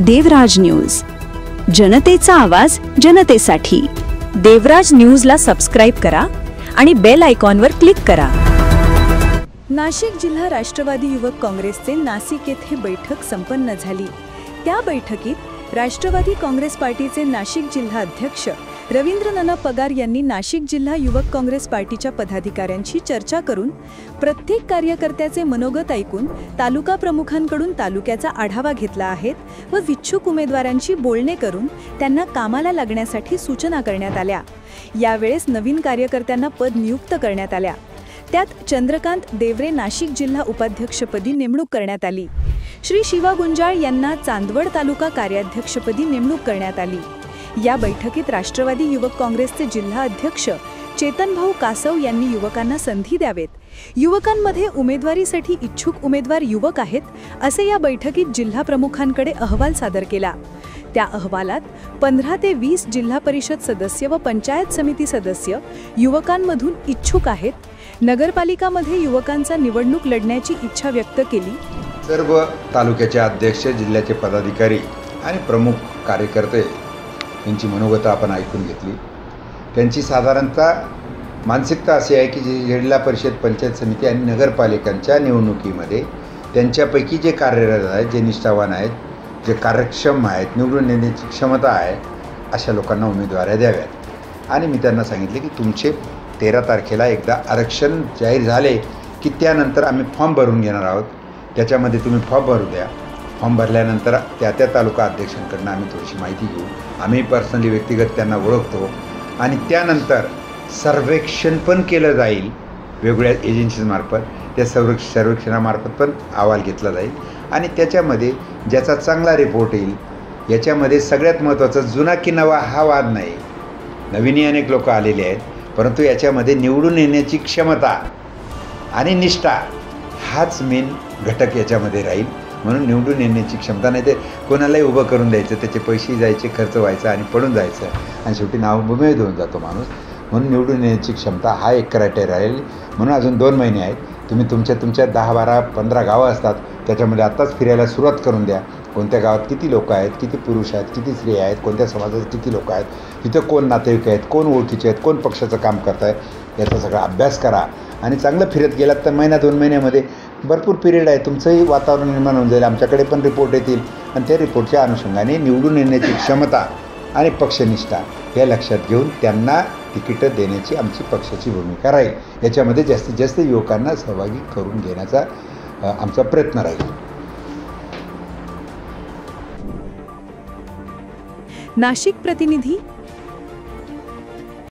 देवराज news, जनतेचा आवाज जनतेसाठी। देवराज न्यूजला सबस्क्राइब करा आणि बेल आयकॉनवर क्लिक करा। नाशिक जिल्हा राष्ट्रवादी युवक काँग्रेसचे नाशिक येथे बैठक संपन्न झाली। त्या बैठकीत राष्ट्रवादी काँग्रेस पार्टीचे नाशिक जिल्हा अध्यक्ष रवींद्र नाना पगार यांनी नाशिक जिल्हा युवक काँग्रेस पार्टीच्या पदाधिकाऱ्यांशी चर्चा करून प्रत्येक कार्यकर्त्याचे मनोगत ऐकून तालुका प्रमुखांकडून तालुक्याचा आढावा घेतला आहे व इच्छुक उमेदवारांशी बोलणे करून त्यांना कामाला लागण्यासाठी सूचना करण्यात आल्या। यावेळेस नवीन कार्यकर्त्यांना पद नियुक्त करण्यात आल्या। त्यात चंद्रकांत देवरे नाशिक जिल्हा उपाध्यक्षपदी नेमणूक करण्यात आली। श्री शिवा गुंजाळ यांना चांदवड तालुका कार्याध्यक्षपदी नेमणूक करण्यात आली। या बैठकीत राष्ट्रवादी युवक काँग्रेसचे जिल्हा अध्यक्ष चेतनभाऊ कासव यांनी युवकांना संधी द्यावेत, युवकांमध्ये उमेदवारीसाठी इच्छुक उमेदवार युवक आहेत असे या बैठकीत जिल्हा प्रमुखांकडे अहवाल सादर केला। त्या अहवालात 15 ते 20 जिल्हा परिषद सदस्य व पंचायत समिती सदस्य युवकांमधून इच्छुक आहेत। नगरपालिकामध्ये युवकांचा निवडणूक लढण्याची इच्छा व्यक्त केली। सर्व तालुक्याचे अध्यक्ष, जिल्ह्याचे पदाधिकारी आणि प्रमुख कार्यकर्ते यांची मनोगतं आपण ऐकून घेतली। त्यांची साधारणतः मानसिकता अशी आहे की जिल्हा परिषद, पंचायत समिती आणि नगरपालिकांच्या निवडणुकीमध्ये त्यांच्यापैकी जे कार्यरत आहेत, जे निष्ठावान आहेत, जे कार्यक्षम आहेत, निवडून येण्याची क्षमता आहे, अशा लोकांना उमेदवाऱ्या द्याव्यात। आणि मी त्यांना सांगितले की तुमचे 13 तारखेला एकदा आरक्षण जाहीर झाले की त्यानंतर आम्ही फॉर्म भरून घेणार आहोत। त्याच्यामध्ये तुम्ही फॉर्म भरू द्या। फॉर्म भरल्यानंतर त्या तालुका अध्यक्षांकडून आम्ही थोडीशी माहिती घेऊ। आम्ही पर्सनली व्यक्तिगत त्यांना ओळखतो आणि त्यानंतर सर्वेक्षण पण केलं जाईल वेगवेगळ्या एजन्सीजमार्फत। त्या सर्वेक्षणामार्फत पण अहवाल घेतला जाईल आणि त्याच्यामध्ये ज्याचा चांगला रिपोर्ट येईल, याच्यामध्ये सगळ्यात महत्त्वाचं जुना की नवा हा वाद नाही। नवीनही अनेक लोक आलेले आहेत, परंतु याच्यामध्ये निवडून येण्याची क्षमता आणि निष्ठा हाच मेन घटक याच्यामध्ये राहील। म्हणून निवडून येण्याची क्षमता, नाही ते कोणालाही उभं करून द्यायचं, त्याचे पैसे जायचे, खर्च व्हायचा आणि पडून जायचं आणि शेवटी नावबुमे देऊन जातो माणूस। म्हणून निवडून येण्याची क्षमता हा एक क्रायटेरिया राहील। म्हणून अजून 2 महिने आहेत, तुम्ही तुमच्या 10, 12, 15 गावं असतात, त्याच्यामध्ये आत्ताच फिरायला सुरुवात करून द्या। कोणत्या गावात किती लोक आहेत, किती पुरुष आहेत, किती स्त्रिया आहेत, कोणत्या समाजात किती लोक आहेत, तिथं कोण नातेवाईक आहेत, कोण ओळखीचे आहेत, कोण पक्षाचं काम करत आहे, याचा सगळा अभ्यास करा आणि चांगलं फिरत गेलात तर महिना 2 महिन्यामध्ये भरपूर पिरियड आहे, तुमचंही वातावरण निर्माण होऊन जाईल। आमच्याकडे पण रिपोर्ट येतील आणि त्या रिपोर्टच्या अनुषंगाने निवडून येण्याची क्षमता आणि पक्षनिष्ठा हे लक्षात घेऊन त्यांना तिकीटं देण्याची आमची पक्षाची भूमिका राहील। याच्यामध्ये जास्तीत जास्त युवकांना सहभागी करून घेण्याचा आमचा प्रयत्न राहील। नाशिक प्रतिनिधी